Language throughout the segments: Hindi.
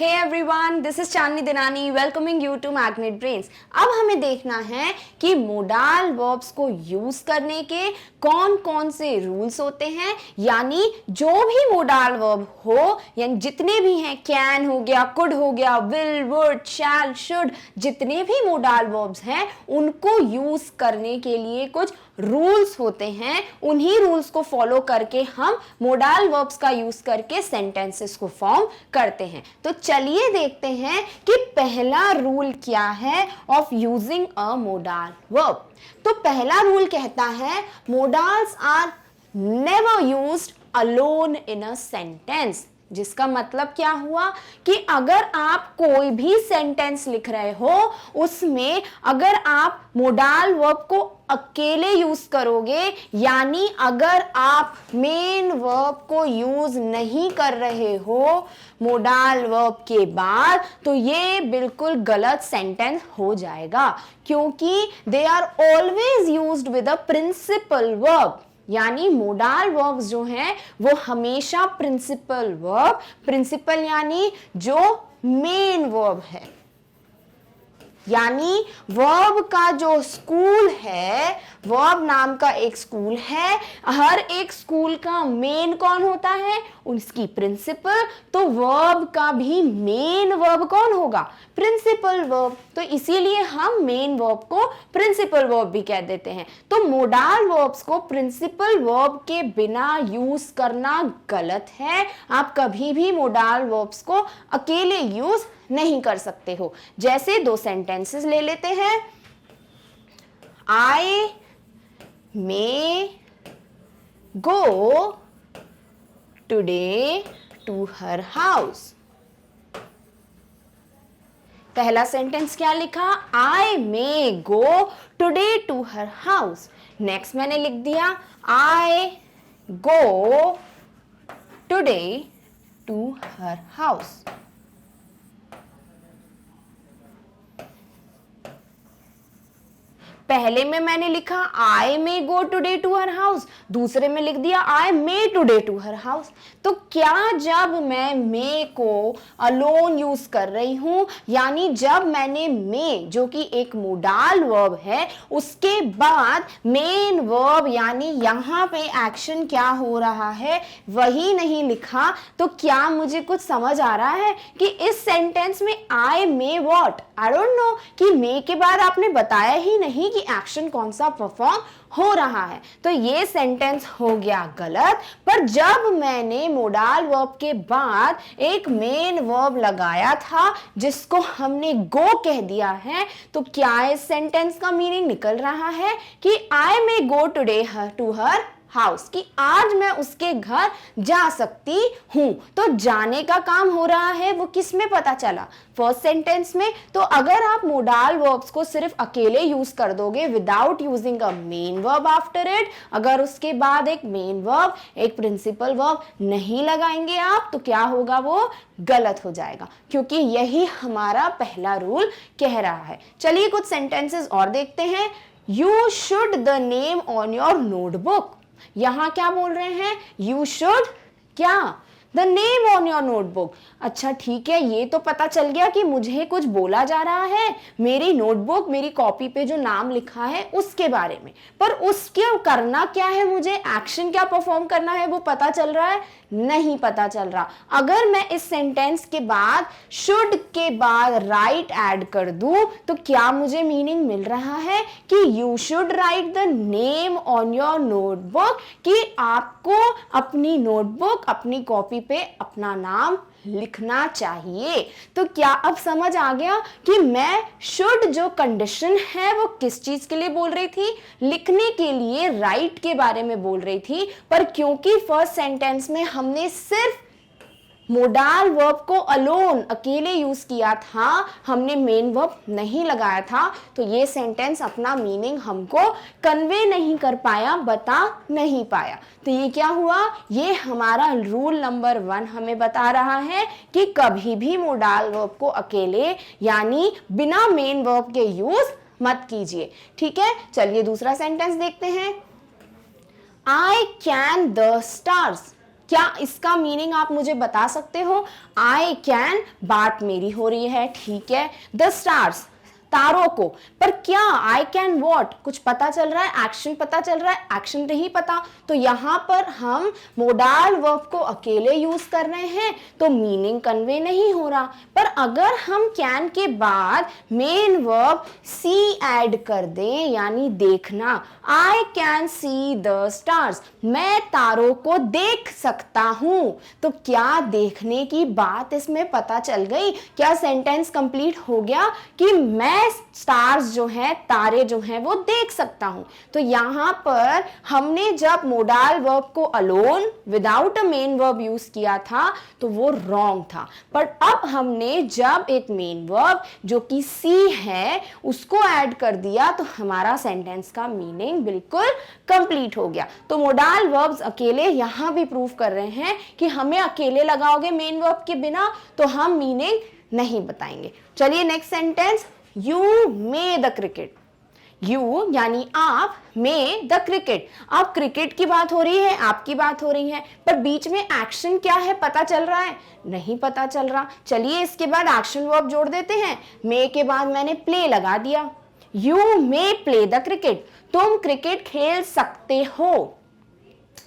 Hey everyone, this is Chandni Dinani welcoming you to Magnet Brains. अब हमें देखना है कि मोडाल वर्ब्स को यूज करने के कौन कौन से रूल्स होते हैं। यानी जो भी मोडाल वर्ब हो, यानी जितने भी हैं, कैन हो गया, कुड हो गया, विल, वुड, शैल, शुड, जितने भी मोडाल वर्ब्स हैं उनको यूज करने के लिए कुछ रूल्स होते हैं। उन्हीं रूल्स को फॉलो करके हम मोडाल वर्ब्स का यूज करके सेंटेंसेस को फॉर्म करते हैं। तो चलिए देखते हैं कि पहला रूल क्या है of using a modal verb. तो पहला रूल कहता है modals are never used alone in a sentence. जिसका मतलब क्या हुआ कि अगर आप कोई भी सेंटेंस लिख रहे हो उसमें अगर आप मोडाल वर्ब को अकेले यूज करोगे, यानी अगर आप मेन वर्ब को यूज नहीं कर रहे हो मोडाल वर्ब के बाद, तो ये बिल्कुल गलत सेंटेंस हो जाएगा, क्योंकि they are always used with a principal verb. यानी मोडाल वर्ब्स जो हैं वो हमेशा प्रिंसिपल वर्ब, प्रिंसिपल यानी जो मेन वर्ब है, यानी वर्ब का जो स्कूल है, वर्ब नाम का एक स्कूल है, हर एक स्कूल का मेन कौन होता है? उसकी प्रिंसिपल। तो वर्ब का भी मेन वर्ब कौन होगा? Principal verb. तो इसीलिए हम मेन वर्ब को प्रिंसिपल वर्ब भी कह देते हैं। तो मोडाल वर्ब्स को प्रिंसिपल वर्ब के बिना यूज करना गलत है। आप कभी भी मोडाल वर्ब्स को अकेले यूज नहीं कर सकते हो। जैसे दो सेंटेंसेस ले लेते हैं। I may go today to her house. पहला सेंटेंस क्या लिखा? I may go today to her house. Next मैंने लिख दिया I go today to her house. पहले में मैंने लिखा I may go today to her house, दूसरे में लिख दिया I may today to her house. तो क्या जब मैं मे को अलोन यूज कर रही हूं, यानी जब मैंने मे जो कि एक मोडाल वर्ब है उसके बाद मेन वर्ब यानी यहां पे एक्शन क्या हो रहा है वही नहीं लिखा, तो क्या मुझे कुछ समझ आ रहा है कि इस सेंटेंस में आई मे व्हाट, आई डोंट नो, कि मे के बाद आपने बताया ही नहीं कि एक्शन कौन सा परफॉर्म हो रहा है। तो ये सेंटेंस हो गया गलत। पर जब मैंने मोडाल वर्ब के बाद एक मेन वर्ब लगाया था जिसको हमने गो कह दिया है, तो क्या इस सेंटेंस का मीनिंग निकल रहा है कि I may go today to her house, कि आज मैं उसके घर जा सकती हूं। तो जाने का काम हो रहा है वो किस में पता चला? फर्स्ट सेंटेंस में। तो अगर आप मोडाल वर्ब्स को सिर्फ अकेले यूज कर दोगे without using a main verb after it, अगर उसके बाद एक मेन वर्ब एक प्रिंसिपल वर्ब नहीं लगाएंगे आप, तो क्या होगा? वो गलत हो जाएगा, क्योंकि यही हमारा पहला रूल कह रहा है। चलिए कुछ सेंटेंसेस और देखते हैं। You should the name on your notebook. यहां क्या बोल रहे हैं? यू शुड क्या? The name on your notebook. अच्छा ठीक है, ये तो पता चल गया कि मुझे कुछ बोला जा रहा है मेरी नोटबुक, मेरी कॉपी पे जो नाम लिखा है उसके बारे में। पर उसके करना क्या है, मुझे एक्शन क्या परफॉर्म करना है वो पता चल रहा है? नहीं पता चल रहा। अगर मैं इस सेंटेंस के बाद शुड के बाद राइट ऐड कर दूं, तो क्या मुझे मीनिंग मिल रहा है कि you should write the name on your notebook, कि आपको अपनी नोटबुक, अपनी कॉपी पे अपना नाम लिखना चाहिए। तो क्या अब समझ आ गया कि मैं शुड जो कंडीशन है वो किस चीज के लिए बोल रही थी? लिखने के लिए, राइट के बारे में बोल रही थी। पर क्योंकि फर्स्ट सेंटेंस में हमने सिर्फ मोडाल वर्ब को अलोन अकेले यूज किया था, हमने मेन वर्ब नहीं लगाया था, तो ये सेंटेंस अपना मीनिंग हमको कन्वे नहीं कर पाया, बता नहीं पाया। तो ये क्या हुआ? ये हमारा रूल नंबर 1 हमें बता रहा है कि कभी भी मोडाल वर्ब को अकेले यानी बिना मेन वर्ब के यूज मत कीजिए। ठीक है, चलिए दूसरा सेंटेंस देखते हैं। I can the stars. क्या इसका मीनिंग आप मुझे बता सकते हो? आई कैन, बात मेरी हो रही है, ठीक है। द स्टार्स, तारों को, पर क्या आई कैन वॉट, कुछ पता चल रहा है, एक्शन पता चल रहा है, एक्शन नहीं पता। तो यहां पर हम मोडाल वर्ब को अकेले यूज कर रहे हैं तो मीनिंग कन्वे नहीं हो रहा। पर अगर हम कैन के बाद मेन वर्ब सी ऐड कर दें, यानी देखना, I can see the stars, मैं तारों को देख सकता हूं, तो क्या देखने की बात इसमें पता चल गई? क्या सेंटेंस कंप्लीट हो गया कि मैं स्टार्स जो है, तारे जो हैं, वो देख सकता हूं। तो यहां पर हमने जब मोडाल वर्ब को alone without a main verb use किया था तो वो रॉन्ग था। पर अब हमने जब एक मेन वर्ब जो कि सी है उसको ऐड कर दिया तो हमारा सेंटेंस का मीनिंग बिल्कुल कंप्लीट हो गया। तो मोडाल वर्ब्स अकेले यहां भी प्रूव कर रहे हैं कि हमें अकेले लगाओगे मेन वर्ब के बिना तो हम मीनिंग नहीं बताएंगे। चलिए next sentence, you may the cricket. You यानी आप, मे द क्रिकेट, अब क्रिकेट की बात हो रही है, आपकी बात हो रही है, पर बीच में एक्शन क्या है पता चल रहा है? नहीं पता चल रहा। चलिए इसके बाद एक्शन वर्ब जोड़ देते हैं। मे के बाद मैंने प्ले लगा दिया। You may play the cricket, तुम क्रिकेट खेल सकते हो,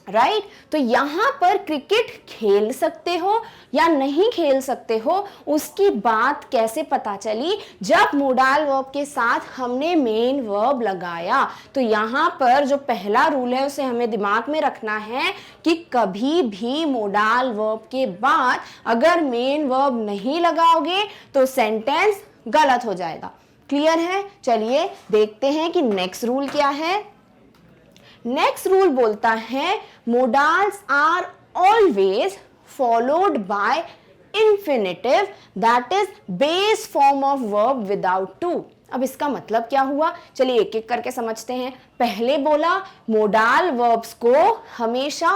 राइट तो यहां पर क्रिकेट खेल सकते हो या नहीं खेल सकते हो उसकी बात कैसे पता चली? जब मोडाल वर्ब के साथ हमने मेन वर्ब लगाया। तो यहां पर जो पहला रूल है उसे हमें दिमाग में रखना है कि कभी भी मोडाल वर्ब के बाद अगर मेन वर्ब नहीं लगाओगे तो सेंटेंस गलत हो जाएगा। क्लियर है? चलिए देखते हैं कि नेक्स्ट रूल क्या है। नेक्स्ट रूल बोलता है modals are always followed by infinitive that is base form of verb without to. अब इसका मतलब क्या हुआ? चलिए एक एक करके समझते हैं। पहले बोला मोडाल वर्ब्स को हमेशा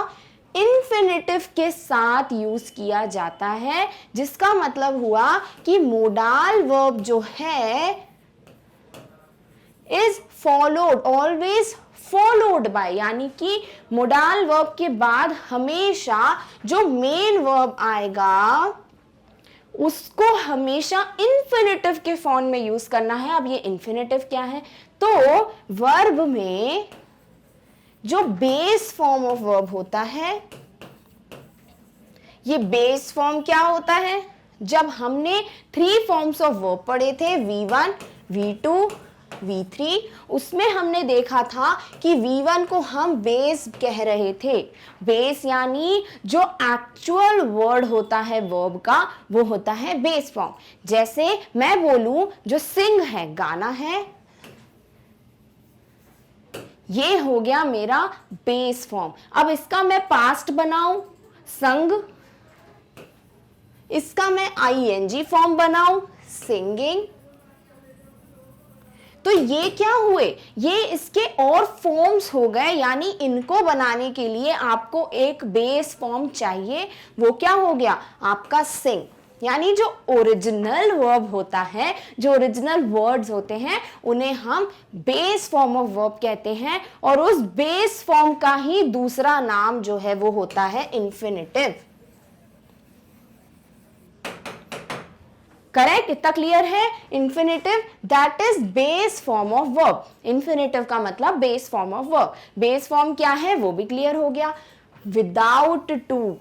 इंफिनिटिव के साथ यूज किया जाता है, जिसका मतलब हुआ कि मोडाल वर्ब जो है is followed, always followed bye, यानी कि मोडाल वर्ब के बाद हमेशा जो मेन वर्ब आएगा उसको हमेशा इंफिनिटिव के फॉर्म में यूज करना है। अब ये इंफिनिटिव क्या है? तो वर्ब में जो बेस फॉर्म ऑफ वर्ब होता है, ये बेस फॉर्म क्या होता है? जब हमने 3 फॉर्म्स ऑफ वर्ब पढ़े थे, V1, V2, V3, उसमें हमने देखा था कि V1 को हम बेस कह रहे थे। बेस यानी जो एक्चुअल वर्ड होता है वर्ब का वो होता है बेस फॉर्म। जैसे मैं बोलूं जो सिंग है, गाना है, ये हो गया मेरा बेस फॉर्म। अब इसका मैं पास्ट बनाऊं, संग, इसका मैं ING फॉर्म बनाऊं, सिंगिंग, तो ये क्या हुए? ये इसके और फॉर्म्स हो गए, यानी इनको बनाने के लिए आपको एक बेस फॉर्म चाहिए। वो क्या हो गया? आपका सिंग, यानी जो ओरिजिनल वर्ब होता है, जो ओरिजिनल वर्ड्स होते हैं, उन्हें हम बेस फॉर्म ऑफ वर्ब कहते हैं, और उस बेस फॉर्म का ही दूसरा नाम जो है वो होता है इंफिनिटिव। करेक्ट? इतना क्लियर है? Infinitive that is base form of verb. Infinitive का मतलब base form of verb. Base form क्या है वो भी क्लियर हो गया। विदाउट टू,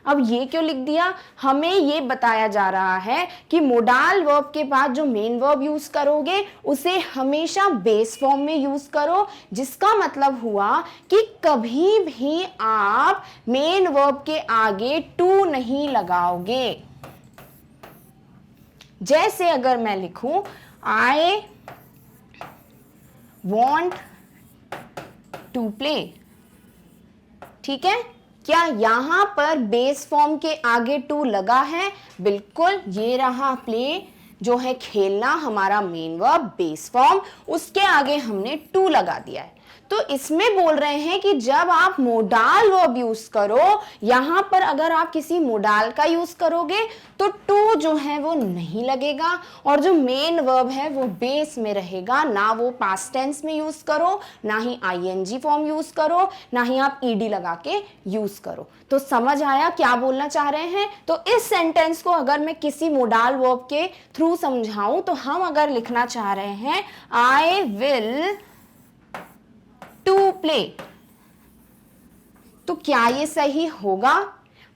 अब ये क्यों लिख दिया? हमें ये बताया जा रहा है कि मोडाल वर्ब के बाद जो मेन वर्ब यूज करोगे उसे हमेशा बेस फॉर्म में यूज करो, जिसका मतलब हुआ कि कभी भी आप मेन वर्ब के आगे टू नहीं लगाओगे। जैसे अगर मैं लिखूं आई वॉन्ट टू प्ले, ठीक है, क्या यहां पर बेस फॉर्म के आगे टू लगा है? बिल्कुल, ये रहा प्ले जो है खेलना, हमारा मेन वर्ब बेस फॉर्म, उसके आगे हमने टू लगा दिया है। तो इसमें बोल रहे हैं कि जब आप मोडाल वर्ब यूज करो, यहां पर अगर आप किसी मोडाल का यूज करोगे तो टू जो है वो नहीं लगेगा और जो मेन वर्ब है वो बेस में रहेगा, ना वो पास्ट टेंस में यूज करो, ना ही आईएनजी फॉर्म यूज करो, ना ही आप ईडी लगा के यूज करो। तो समझ आया क्या बोलना चाह रहे हैं? तो इस सेंटेंस को अगर मैं किसी मोडाल वर्ब के थ्रू समझाऊं तो हम अगर लिखना चाह रहे हैं आई विल टू प्ले, तो क्या ये सही होगा?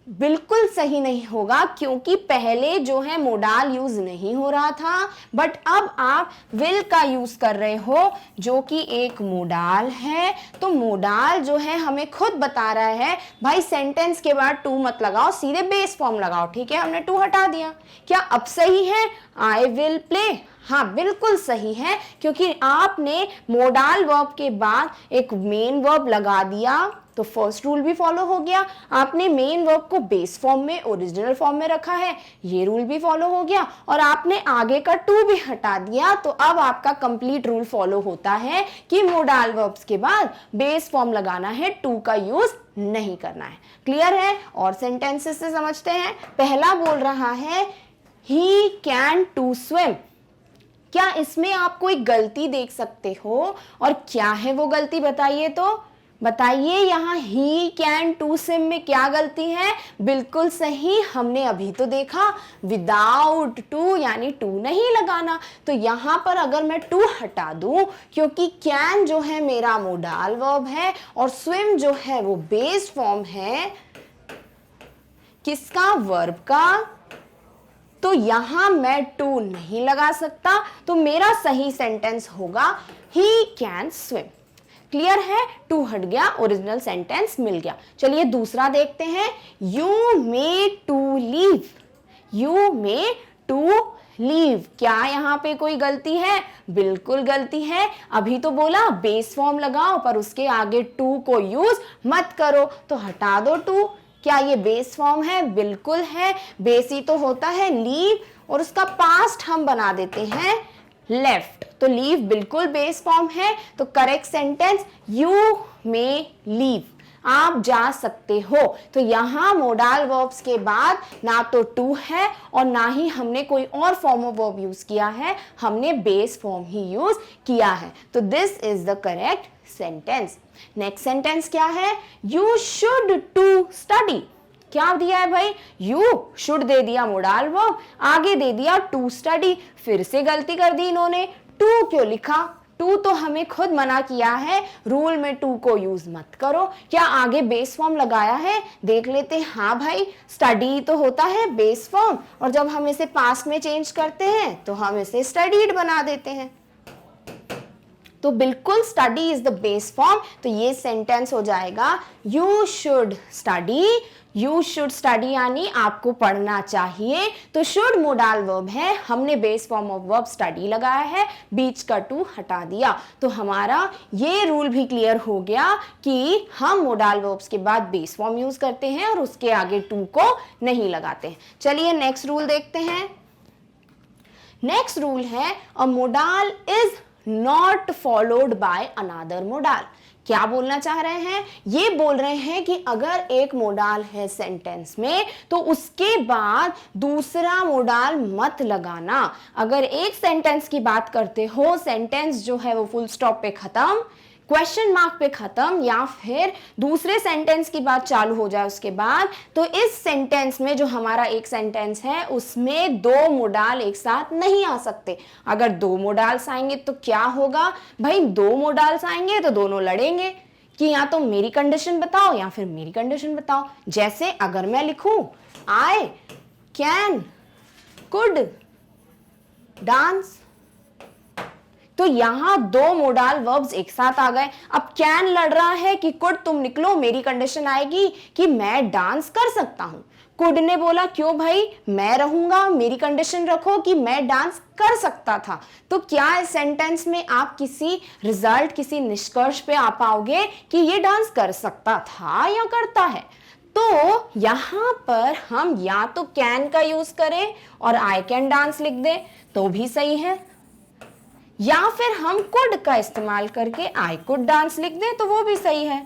बिल्कुल सही नहीं होगा, क्योंकि पहले जो है मोडाल यूज नहीं हो रहा था, बट अब आप विल का यूज कर रहे हो जो कि एक मोडाल है। तो मोडाल जो है हमें खुद बता रहा है भाई सेंटेंस के बाद टू मत लगाओ, सीधे बेस फॉर्म लगाओ। ठीक है, हमने टू हटा दिया। क्या अब सही है? आई विल प्ले, हाँ बिल्कुल सही है, क्योंकि आपने मोडाल वर्ब के बाद एक मेन वर्ब लगा दिया तो फर्स्ट रूल भी फॉलो हो गया। आपने मेन वर्ब को बेस फॉर्म में, ओरिजिनल फॉर्म में रखा है, ये रूल भी फॉलो हो गया, और आपने आगे का टू भी हटा दिया, तो अब आपका कंप्लीट रूल फॉलो होता है कि मोडाल वर्ब्स के बाद बेस फॉर्म लगाना है, टू का यूज नहीं करना है। क्लियर है? और सेंटेंसेस से समझते हैं। पहला बोल रहा है ही कैन टू स्विम। क्या इसमें आप कोई गलती देख सकते हो? और क्या है वो गलती बताइए तो? बताइए यहाँ ही कैन टू स्विम में क्या गलती है? बिल्कुल सही, हमने अभी तो देखा विदाउट टू, यानी टू नहीं लगाना। तो यहाँ पर अगर मैं टू हटा दूं, क्योंकि कैन जो है मेरा मोडाल वर्ब है और स्विम जो है वो बेस फॉर्म है किसका? वर्ब का। तो यहां मैं टू नहीं लगा सकता, तो मेरा सही सेंटेंस होगा ही कैन स्विम। क्लियर है? टू हट गया, ओरिजिनल सेंटेंस मिल गया। चलिए दूसरा देखते हैं। You may to leave, you may to leave, क्या यहाँ पे कोई गलती है? बिल्कुल गलती है। अभी तो बोला बेस फॉर्म लगाओ पर उसके आगे टू को यूज मत करो, तो हटा दो टू। क्या ये बेस फॉर्म है? बिल्कुल है। बेस ही तो होता है लीव, और उसका पास्ट हम बना देते हैं लेफ्ट, तो लीव बिल्कुल बेस फॉर्म है। तो correct sentence you may leave, आप जा सकते हो। तो यहां मोडाल वर्ब्स के बाद ना तो टू है और ना ही हमने कोई और फॉर्म ऑफ वर्ब यूज किया है, हमने बेस फॉर्म ही यूज किया है। तो this is the correct sentence. Next sentence क्या है? You should to study. क्या दिया है भाई? यू शुड दे दिया मोडाल वर्ब, आगे दे दिया टू स्टडी। फिर से गलती कर दी इन्होंने, टू क्यों लिखा? टू तो हमें खुद मना किया है रूल में टू को यूज मत करो। क्या आगे बेस फॉर्म लगाया है? देख लेते हैं। हाँ भाई, स्टडी तो होता है बेस फॉर्म, और जब हम इसे पास्ट में चेंज करते हैं तो हम इसे स्टडीड बना देते हैं। तो बिल्कुल study is the base form, तो ये सेंटेंस हो जाएगा you should study. You should study यानी आपको पढ़ना चाहिए, तो शुड मोडाल वर्ब है, हमने base form of verb study लगाया है, बीच का टू हटा दिया। तो हमारा ये रूल भी क्लियर हो गया कि हम मोडाल वर्ब्स के बाद बेस फॉर्म यूज करते हैं और उसके आगे टू को नहीं लगाते हैं। चलिए नेक्स्ट रूल देखते हैं। नेक्स्ट रूल है a modal is not followed by another modal. क्या बोलना चाह रहे हैं? ये बोल रहे हैं कि अगर एक मोडाल है सेंटेंस में तो उसके बाद दूसरा मोडाल मत लगाना। अगर एक सेंटेंस की बात करते हो, सेंटेंस जो है वो फुल स्टॉप पे खत्म, क्वेश्चन मार्क पे खत्म, या फिर दूसरे सेंटेंस की बात चालू हो जाए उसके बाद, तो इस सेंटेंस में जो हमारा एक सेंटेंस है उसमें दो मोडाल एक साथ नहीं आ सकते। अगर दो मोडाल्स आएंगे तो क्या होगा भाई? दो मोडाल्स आएंगे तो दोनों लड़ेंगे कि या तो मेरी कंडीशन बताओ या फिर मेरी कंडीशन बताओ। जैसे अगर मैं लिखूं आई कैन कुड डांस, तो यहां दो मोडाल वर्ब्स एक साथ आ गए। अब कैन लड़ रहा है कि कुड तुम निकलो, मेरी कंडीशन आएगी कि मैं डांस कर सकता हूं। कुड ने बोला क्यों भाई, मैं रहूंगा, मेरी कंडीशन रखो कि मैं डांस कर सकता था। तो क्या इस सेंटेंस में आप किसी रिजल्ट, किसी निष्कर्ष पे आ पाओगे कि ये डांस कर सकता था या करता है? तो यहां पर हम या तो कैन का यूज करें और आई कैन डांस लिख दें तो भी सही है, या फिर हम कुड का इस्तेमाल करके आई कुड डांस लिख दें तो वो भी सही है।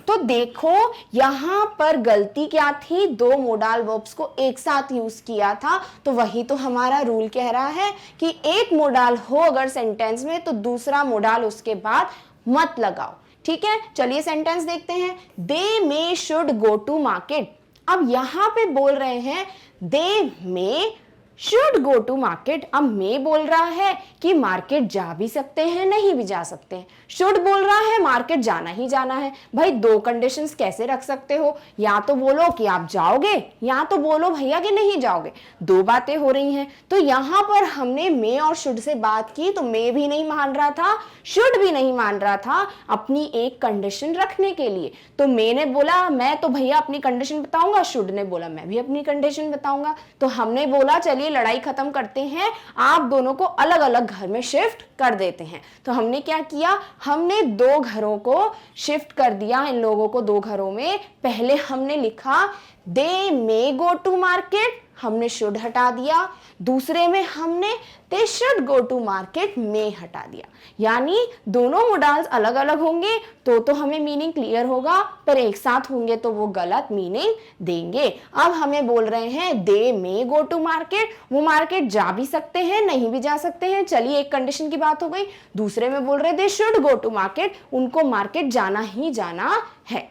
तो देखो यहां पर गलती क्या थी, दो मोडाल वर्ब्स को एक साथ यूज किया था। तो वही तो हमारा रूल कह रहा है कि एक मोडाल हो अगर सेंटेंस में तो दूसरा मोडाल उसके बाद मत लगाओ। ठीक है, चलिए सेंटेंस देखते हैं। दे मे शुड गो टू मार्केट। अब यहां पे बोल रहे हैं दे मे शुड गो टू मार्केट। अब मे बोल रहा है कि मार्केट जा भी सकते हैं नहीं भी जा सकते हैं, शुड बोल रहा है मार्केट जाना ही जाना है। भाई दो कंडीशंस कैसे रख सकते हो, या तो बोलो कि आप जाओगे या तो बोलो भैया कि नहीं जाओगे, दो बातें हो रही हैं। तो यहां पर हमने मे और शुड से बात की तो मे भी नहीं मान रहा था, शुड भी नहीं मान रहा था अपनी एक कंडीशन रखने के लिए। तो मे ने बोला मैं तो भैया अपनी कंडीशन बताऊंगा, शुड ने बोला मैं भी अपनी कंडीशन बताऊंगा। तो हमने बोला चलिए लड़ाई खत्म करते हैं, आप दोनों को अलग अलग घर में शिफ्ट कर देते हैं। तो हमने क्या किया, हमने दो घरों को शिफ्ट कर दिया, इन लोगों को दो घरों में। पहले हमने लिखा they may go to market, हमने शुड हटा दिया। दूसरे में हमने they should go to market में हटा दिया। यानी दोनों मोडाल्स अलग अलग होंगे तो हमें मीनिंग क्लियर होगा, पर एक साथ होंगे तो वो गलत मीनिंग देंगे। अब हमें बोल रहे हैं दे मे गो टू मार्केट, वो मार्केट जा भी सकते हैं नहीं भी जा सकते हैं। चलिए एक कंडीशन की बात हो गई। दूसरे में बोल रहे they should go to market, उनको मार्केट जाना ही जाना है।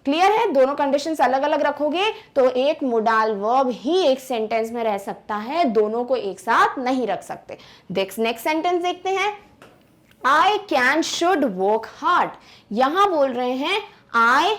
क्लियर है, दोनों कंडीशंस अलग अलग रखोगे तो एक मोडाल वर्ब ही एक सेंटेंस में रह सकता है, दोनों को एक साथ नहीं रख सकते। नेक्स्ट सेंटेंस देखते हैं। I can should work hard. यहां बोल रहे हैं I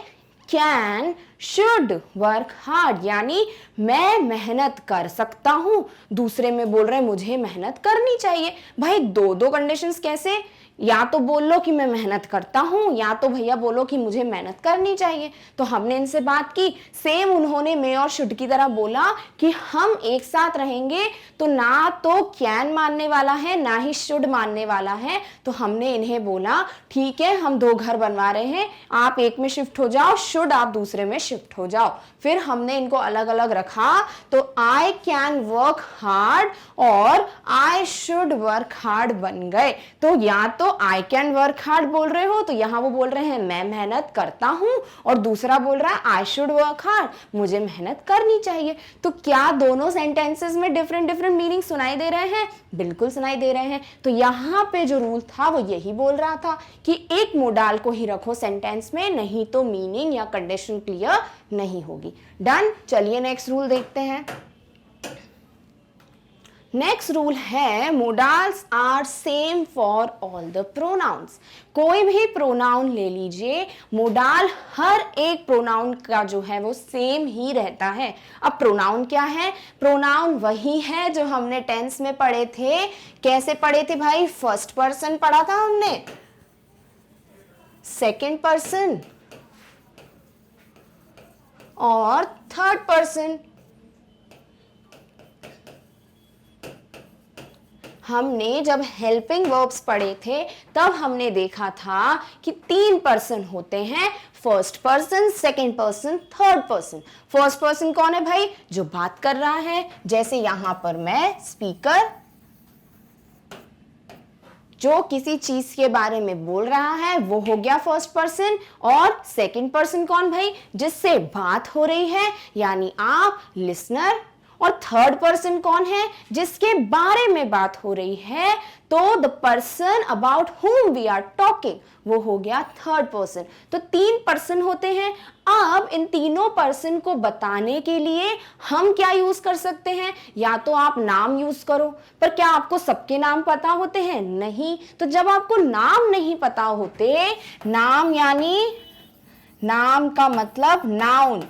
can should work hard, यानी मैं मेहनत कर सकता हूं। दूसरे में बोल रहे हैं मुझे मेहनत करनी चाहिए। भाई दो दो कंडीशंस कैसे, या तो बोल लो कि मैं मेहनत करता हूं या तो भैया बोलो कि मुझे मेहनत करनी चाहिए। तो हमने इनसे बात की, सेम उन्होंने मे और शुड की तरह बोला कि हम एक साथ रहेंगे तो ना तो कैन मानने वाला है ना ही शुड मानने वाला है। तो हमने इन्हें बोला ठीक है हम दो घर बनवा रहे हैं, आप एक में शिफ्ट हो जाओ, शुड आप दूसरे में शिफ्ट हो जाओ। फिर हमने इनको अलग अलग रखा तो आई कैन वर्क हार्ड और आई शुड वर्क हार्ड बन गए। तो या तो आई कैन वर्क हार्ड बोल रहे हो तो यहां वो बोल रहे हैं मैं मेहनत करता हूं, और दूसरा बोल रहा है आई शुड वर्क हार्ड, मुझे मेहनत करनी चाहिए। तो क्या दोनों सेंटेंसेस में डिफरेंट डिफरेंट मीनिंग सुनाई दे रहे हैं? बिल्कुल सुनाई दे रहे हैं। तो यहां पे जो रूल था वो यही बोल रहा था कि एक मोडाल को ही रखो सेंटेंस में, नहीं तो मीनिंग या कंडीशन क्लियर नहीं होगी। डन, चलिए नेक्स्ट रूल देखते हैं। नेक्स्ट रूल है modals are same for all the pronouns. कोई भी प्रोनाउन ले लीजिए, मोडाल हर एक प्रोनाउन का जो है वो सेम ही रहता है। अब प्रोनाउन क्या है? प्रोनाउन वही है जो हमने टेंस में पढ़े थे। कैसे पढ़े थे भाई? फर्स्ट पर्सन पढ़ा था हमने, सेकंड पर्सन और थर्ड पर्सन। हमने जब हेल्पिंग वर्ब्स पढ़े थे तब हमने देखा था कि तीन पर्सन होते हैं, first person, second person, third person. First person कौन है भाई? जो बात कर रहा है, जैसे यहां पर मैं स्पीकर, जो किसी चीज के बारे में बोल रहा है वो हो गया फर्स्ट पर्सन। और सेकंड पर्सन कौन भाई? जिससे बात हो रही है, यानी आप, लिसनर। और थर्ड पर्सन कौन है? जिसके बारे में बात हो रही है, तो the person about whom we are talking, वो हो गया थर्ड पर्सन। तो तीन पर्सन होते हैं। अब इन तीनों पर्सन को बताने के लिए हम क्या यूज कर सकते हैं? या तो आप नाम यूज करो, पर क्या आपको सबके नाम पता होते हैं? नहीं। तो जब आपको नाम नहीं पता होते, नाम यानी नाम का मतलब नाउन,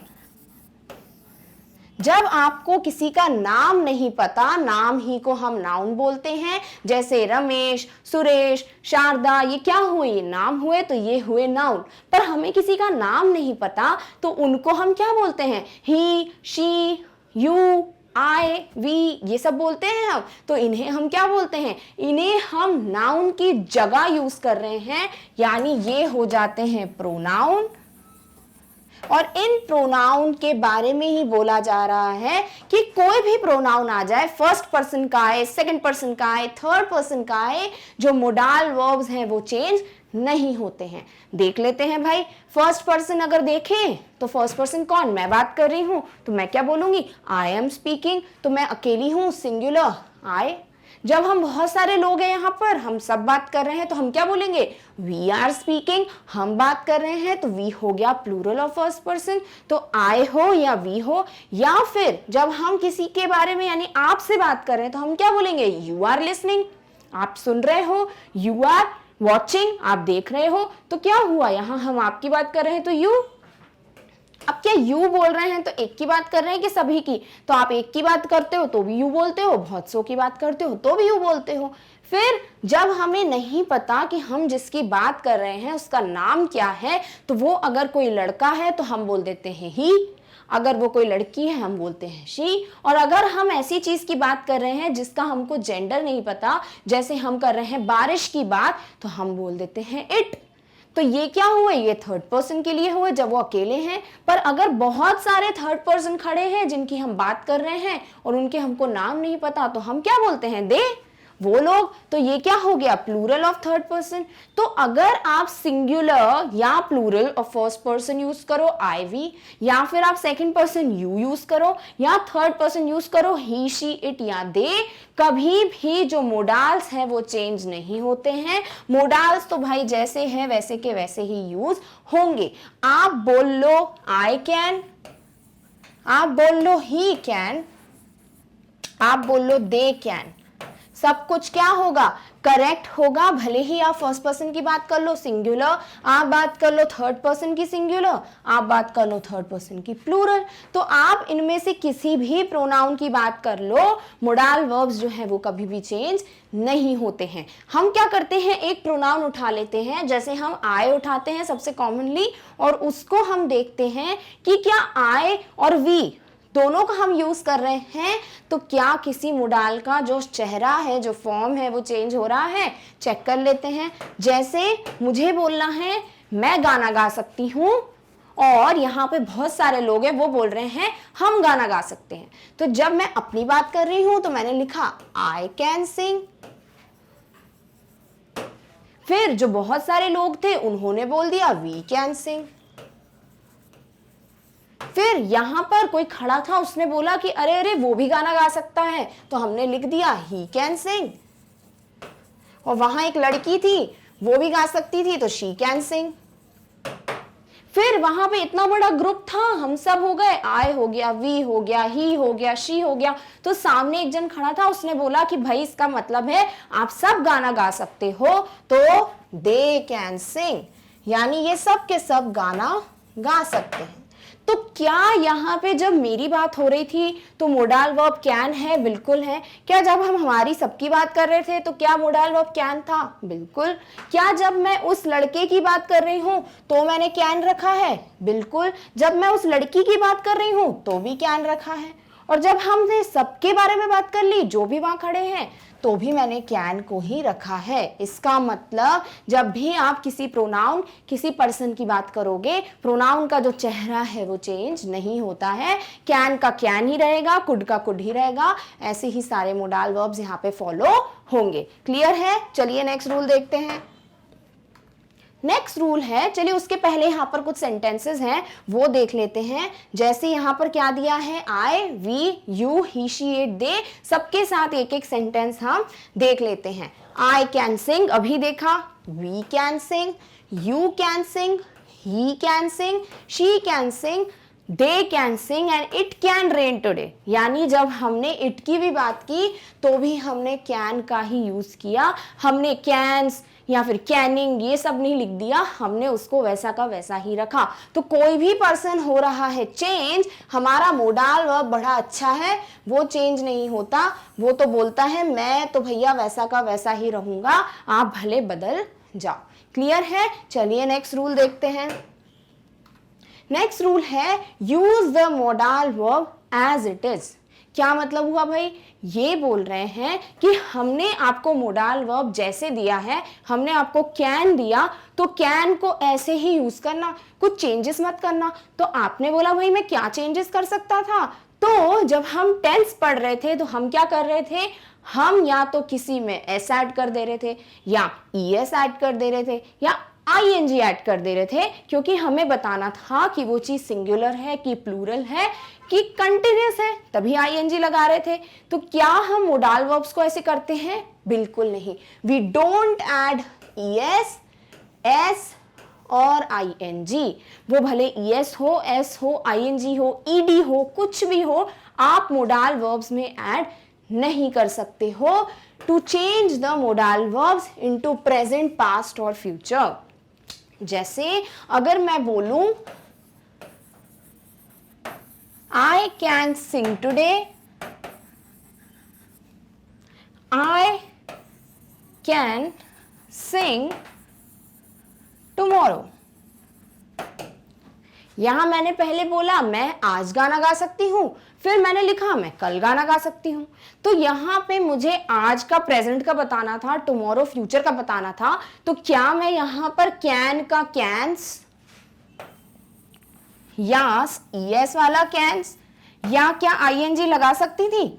जब आपको किसी का नाम नहीं पता, नाम ही को हम नाउन बोलते हैं। जैसे रमेश, सुरेश, शारदा, ये क्या हुए? ये नाम हुए, तो ये हुए नाउन। पर हमें किसी का नाम नहीं पता तो उनको हम क्या बोलते हैं? ही, शी, यू, आई, वी, ये सब बोलते हैं हम। तो इन्हें हम क्या बोलते हैं? इन्हें हम नाउन की जगह यूज कर रहे हैं, यानी ये हो जाते हैं प्रोनाउन। और इन प्रोनाउन के बारे में ही बोला जा रहा है कि कोई भी प्रोनाउन आ जाए, फर्स्ट पर्सन का आए, सेकंड पर्सन का आए, थर्ड पर्सन का आए, जो मोडाल वर्ब्स हैं वो चेंज नहीं होते हैं। देख लेते हैं भाई, फर्स्ट पर्सन अगर देखें तो फर्स्ट पर्सन कौन, मैं बात कर रही हूं, तो मैं क्या बोलूंगी, आई एम स्पीकिंग, तो मैं अकेली हूं, सिंगुलर आई। जब हम बहुत सारे लोग हैं यहाँ पर, हम सब बात कर रहे हैं, तो हम क्या बोलेंगे, वी आर स्पीकिंग, हम बात कर रहे हैं, तो वी हो गया प्लूरल ऑफ फर्स्ट पर्सन, तो आई हो या वी हो। या फिर जब हम किसी के बारे में यानी आपसे बात कर रहे हैं, तो हम क्या बोलेंगे, यू आर लिसनिंग, आप सुन रहे हो, यू आर वॉचिंग, आप देख रहे हो। तो क्या हुआ, यहां हम आपकी बात कर रहे हैं तो यू, अब क्या यू बोल रहे हैं तो एक की बात कर रहे हैं कि सभी की, तो आप एक की बात करते हो तो भी यू बोलते हो, बहुत सौ की बात करते हो तो भी यू बोलते हो। फिर जब हमें नहीं पता कि हम जिसकी बात कर रहे हैं उसका नाम क्या है, तो वो अगर कोई लड़का है तो हम बोल देते हैं ही, अगर वो कोई लड़की है हम बोलते हैं शी, और अगर हम ऐसी चीज की बात कर रहे हैं जिसका हमको जेंडर नहीं पता, जैसे हम कर रहे हैं बारिश की बात, तो हम बोल देते हैं इट। तो ये क्या हुआ, ये थर्ड पर्सन के लिए हुआ जब वो अकेले हैं। पर अगर बहुत सारे थर्ड पर्सन खड़े हैं जिनकी हम बात कर रहे हैं और उनके हमको नाम नहीं पता, तो हम क्या बोलते हैं, दे, वो लोग। तो ये क्या हो गया, प्लूरल ऑफ थर्ड पर्सन। तो अगर आप सिंगुलर या plural of first person use करो आई वी, या फिर आप सेकंड पर्सन यू यूज करो, या थर्ड पर्सन यूज करो ही शी इट या दे, कभी भी जो मोडाल्स हैं वो चेंज नहीं होते हैं। मोडाल्स तो भाई जैसे हैं वैसे के वैसे ही यूज होंगे। आप बोल लो आई कैन, आप बोल लो ही कैन, आप बोल लो दे कैन, सब कुछ क्या होगा, करेक्ट होगा। भले ही आप फर्स्ट पर्सन की बात कर लो सिंगुलर, आप बात कर लो थर्ड पर्सन की सिंगुलर, आप बात कर लो थर्ड पर्सन की प्लूरल, तो आप इनमें से किसी भी प्रोनाउन की बात कर लो, मोडाल वर्ब्स जो है वो कभी भी चेंज नहीं होते हैं। हम क्या करते हैं, एक प्रोनाउन उठा लेते हैं, जैसे हम आई उठाते हैं सबसे कॉमनली, और उसको हम देखते हैं कि क्या आई और वी दोनों का हम यूज कर रहे हैं, तो क्या किसी मोडाल का जो चेहरा है, जो फॉर्म है वो चेंज हो रहा है, चेक कर लेते हैं। जैसे मुझे बोलना है मैं गाना गा सकती हूं, और यहाँ पे बहुत सारे लोग हैं वो बोल रहे हैं हम गाना गा सकते हैं, तो जब मैं अपनी बात कर रही हूं तो मैंने लिखा आई कैन सिंग। फिर जो बहुत सारे लोग थे उन्होंने बोल दिया वी कैन सिंग। फिर यहां पर कोई खड़ा था, उसने बोला कि अरे अरे वो भी गाना गा सकता है, तो हमने लिख दिया ही कैन सिंग। और वहां एक लड़की थी, वो भी गा सकती थी, तो शी कैन सिंग। फिर वहां पे इतना बड़ा ग्रुप था, हम सब हो गए, आई हो गया, वी हो गया, ही हो गया, शी हो गया, तो सामने एक जन खड़ा था, उसने बोला कि भाई इसका मतलब है आप सब गाना गा सकते हो, तो दे कैन सिंग, यानी ये सब के सब गाना गा सकते हैं। तो क्या यहाँ पे जब मेरी बात हो रही थी तो मोडाल वर्ब कैन है, बिल्कुल है। क्या जब हम हमारी सबकी बात कर रहे थे तो क्या मोडाल वर्ब कैन था, बिल्कुल। क्या जब मैं उस लड़के की बात कर रही हूँ तो मैंने कैन रखा है, बिल्कुल। जब मैं उस लड़की की बात कर रही हूँ तो भी कैन रखा है। और जब हमने सबके बारे में बात कर ली जो भी वहां खड़े हैं, तो भी मैंने कैन को ही रखा है। इसका मतलब जब भी आप किसी प्रोनाउन, किसी पर्सन की बात करोगे, प्रोनाउन का जो चेहरा है वो चेंज नहीं होता है, कैन का कैन ही रहेगा, कुड का कुड ही रहेगा। ऐसे ही सारे मोडाल वर्ब्स यहाँ पे फॉलो होंगे। क्लियर है? चलिए नेक्स्ट रूल देखते हैं। नेक्स्ट रूल है, चलिए उसके पहले यहाँ पर कुछ सेंटेंसेस हैं वो देख लेते हैं। जैसे यहाँ पर क्या दिया है, I, we, you, he, she, it, they, सबके साथ एक एक सेंटेंस हम देख लेते हैं। आई कैन सिंग, अभी देखा, we can sing, you can sing, he can sing, she can sing, they can sing and it can rain today. यानी जब हमने इट की भी बात की तो भी हमने कैन का ही यूज किया, हमने कैन्स या फिर कैनिंग ये सब नहीं लिख दिया, हमने उसको वैसा का वैसा ही रखा। तो कोई भी पर्सन हो रहा है चेंज, हमारा मोडाल वर्ब बड़ा अच्छा है, वो चेंज नहीं होता, वो तो बोलता है मैं तो भैया वैसा का वैसा ही रहूंगा, आप भले बदल जाओ। क्लियर है? चलिए नेक्स्ट रूल देखते हैं। नेक्स्ट रूल है use the modal verb as it is. क्या मतलब हुआ भाई? ये बोल रहे हैं कि हमने आपको मोडाल वर्ब जैसे दिया है, हमने आपको कैन दिया तो कैन को ऐसे ही यूज करना, कुछ चेंजेस मत करना। तो आपने बोला भाई मैं क्या चेंजेस कर सकता था? तो जब हम टेंस पढ़ रहे थे तो हम क्या कर रहे थे, हम या तो किसी में एस ऐड कर दे रहे थे, या ईएस ऐड कर दे रहे थे, या आईएनजी ऐड कर दे रहे थे, क्योंकि हमें बताना था कि वो चीज सिंगुलर है कि प्लूरल है कि कंटिन्यूअस है, तभी आईएनजी लगा रहे थे। तो क्या हम मोडाल वर्ब्स को ऐसे करते हैं? बिल्कुल नहीं। We don't add ES, S और आईएनजी। वो भले ईएस हो, एस हो, आईएनजी हो, ईडी हो, कुछ भी हो, आप मोडाल वर्ब्स में ऐड नहीं कर सकते हो to change the modal verbs into present, past और फ्यूचर। जैसे अगर मैं बोलूं I can sing today, I can sing tomorrow। यहां मैंने पहले बोला मैं आज गाना गा सकती हूं, फिर मैंने लिखा मैं कल गाना गा सकती हूं। तो यहां पे मुझे आज का प्रेजेंट का बताना था, टुमारो फ्यूचर का बताना था। तो क्या मैं यहां पर कैन का कैंस, या ईएस वाला कैंस, या क्या आईएनजी लगा सकती थी?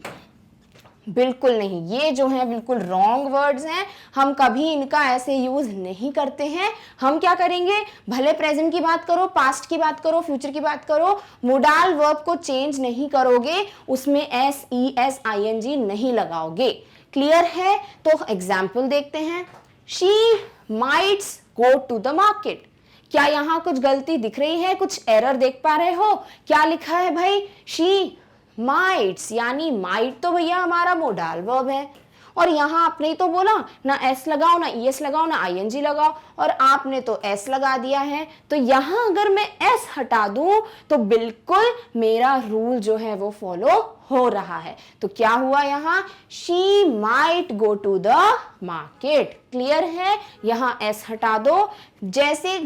बिल्कुल नहीं। ये जो है बिल्कुल रॉन्ग वर्ड्स हैं, हम कभी इनका ऐसे यूज नहीं करते हैं। हम क्या करेंगे, भले प्रेजेंट की बात करो, पास्ट की बात करो, फ्यूचर की बात करो, मोडाल वर्ब को चेंज नहीं करोगे, उसमें एस, ई एस, आईएनजी नहीं लगाओगे। क्लियर है? तो एग्जाम्पल देखते हैं। She mights go to the market. क्या यहां कुछ गलती दिख रही है, कुछ एरर देख पा रहे हो? क्या लिखा है भाई? शी माइट्स, यानी माइट तो भैया हमारा मोडाल वर्ब है, और यहां आपने तो बोला ना एस लगाओ, ना ईएस लगाओ, ना आईएनजी लगाओ, और आपने तो एस लगा दिया है। तो यहां अगर मैं एस हटा दूं तो बिल्कुल मेरा रूल जो है वो फॉलो हो रहा है। तो क्या हुआ यहां? She might go to the market. Clear है? यहां एस हटा दो, जैसे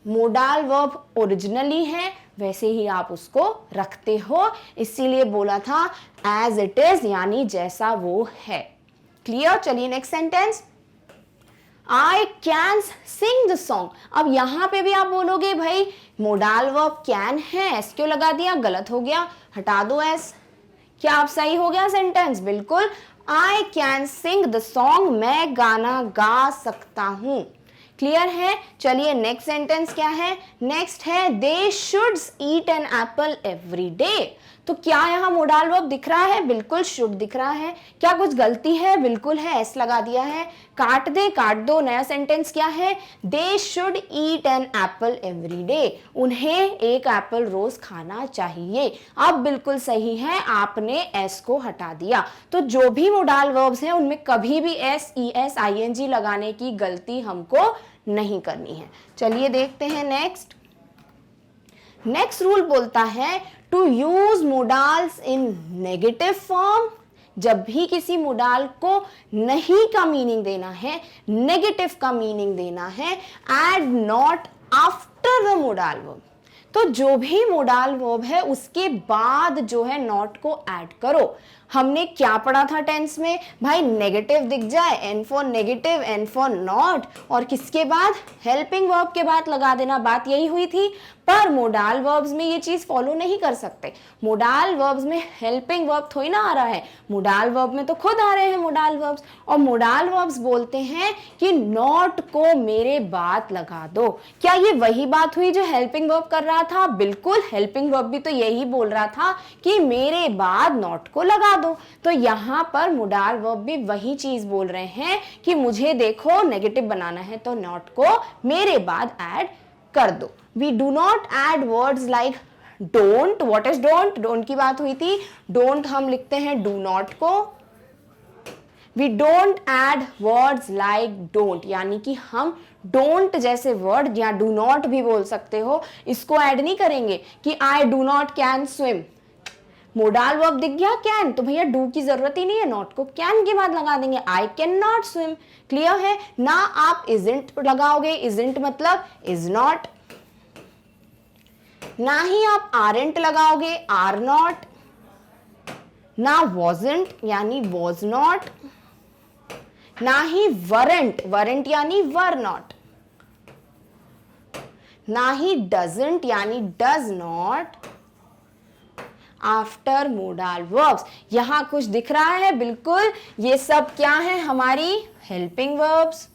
मोडाल वर्ब ओरिजिनली है वैसे ही आप उसको रखते हो, इसीलिए बोला था एज इट इज, यानी जैसा वो है। क्लियर? चलिए next sentence. I can sing the song. अब यहां पे भी आप बोलोगे भाई मोडाल वर्ब कैन है, एस क्यों लगा दिया? गलत हो गया, हटा दो एस। क्या आप सही हो गया सेंटेंस? बिल्कुल। I can sing the song, मैं गाना गा सकता हूं। क्लियर है? चलिए नेक्स्ट सेंटेंस क्या है? नेक्स्ट है they should eat an apple every day. तो क्या यहाँ मोडाल वर्ब दिख रहा है? बिल्कुल शुड दिख रहा है। क्या कुछ गलती है? बिल्कुल है, एस लगा दिया है। काट दे, काट दो। नया सेंटेंस क्या है? They should eat an apple every day. उन्हें एक एप्पल रोज खाना चाहिए। अब बिल्कुल सही है, आपने एस को हटा दिया। तो जो भी मोडाल वर्ब्स हैं उनमें कभी भी एस, ई एस, आईएनजी लगाने की गलती हमको नहीं करनी है। चलिए देखते हैं नेक्स्ट। नेक्स्ट रूल बोलता है to use modals in negative form. जब भी किसी मोडाल को नहीं का मीनिंग देना है, नेगेटिव का मीनिंग देना है, add not after the modal verb. तो जो भी मोडाल वर्ब है उसके बाद जो है नॉट को ऐड करो। हमने क्या पढ़ा था टेंस में? भाई नेगेटिव दिख जाए, N for negative, N for not, और किसके बाद? हेल्पिंग वर्ब के बाद लगा देना। बात यही हुई थी। पर मोडाल वर्ब्स में ये चीज फॉलो नहीं कर सकते। मोडाल वर्ब्स में हेल्पिंग वर्ब थोड़ी ना आ रहा है, मोडाल वर्ब में तो खुद आ रहे हैं मोडाल वर्ब्स। और मोडाल वर्ब्स बोलते हैं कि नॉट को मेरे बाद लगा दो। क्या ये वही बात हुई जो हेल्पिंग वर्ब कर रहा था? बिल्कुल, हेल्पिंग वर्ब भी तो यही बोल रहा था कि मेरे बाद नॉट को लगा दो। तो यहां पर मोडाल वर्ब भी वही चीज बोल रहे हैं कि मुझे देखो नेगेटिव बनाना है तो नॉट को मेरे बाद ऐड कर दो। We do not add words like don't। What is don't? Don't की बात हुई थी। don't हम लिखते हैं do not को। We don't add words like don't, यानी कि हम don't जैसे वर्ड या do not भी बोल सकते हो, इसको ऐड नहीं करेंगे कि I do not can swim। Modal verb दिख गया कैन, तो भैया डू की जरूरत ही नहीं है, नॉट को कैन के बाद लगा देंगे, I can not swim. Clear है ना? आप इजंट लगाओगे, इजंट मतलब इज नॉट, ना ही आप आरंट लगाओगे, आर नॉट, ना wasn't यानी was not, ना ही weren't यानी were not, ना ही doesn't यानी does not, after modal verbs. यहां कुछ दिख रहा है? बिल्कुल, ये सब क्या है? हमारी हेल्पिंग वर्ब्स।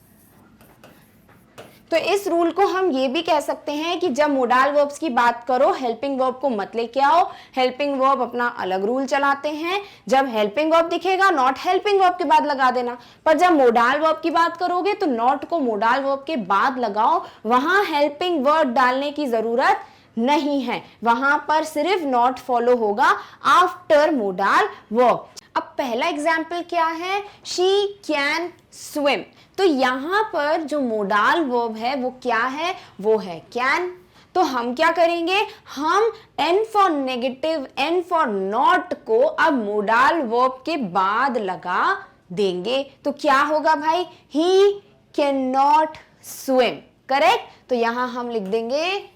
तो इस रूल को हम ये भी कह सकते हैं कि जब मोडाल वर्ब्स की बात करो, हेल्पिंग वर्ब को मत लेके आओ। हेल्पिंग वर्ब अपना अलग रूल चलाते हैं। जब हेल्पिंग वर्ब दिखेगा, नॉट हेल्पिंग वर्ब के बाद लगा देना। पर जब मोडाल वर्ब की बात करोगे तो नॉट को मोडाल वर्ब के बाद लगाओ, वहां हेल्पिंग वर्ब डालने की जरूरत नहीं है, वहां पर सिर्फ नॉट फॉलो होगा आफ्टर मोडाल वर्ब। अब पहला एग्जाम्पल क्या है? She can swim. तो यहां पर जो मोडाल वर्ब है वो क्या है? वो है कैन। तो हम क्या करेंगे? हम N for negative, N for not को अब मोडाल वर्ब के बाद लगा देंगे। तो क्या होगा भाई? He can not swim. Correct? तो यहां हम लिख देंगे,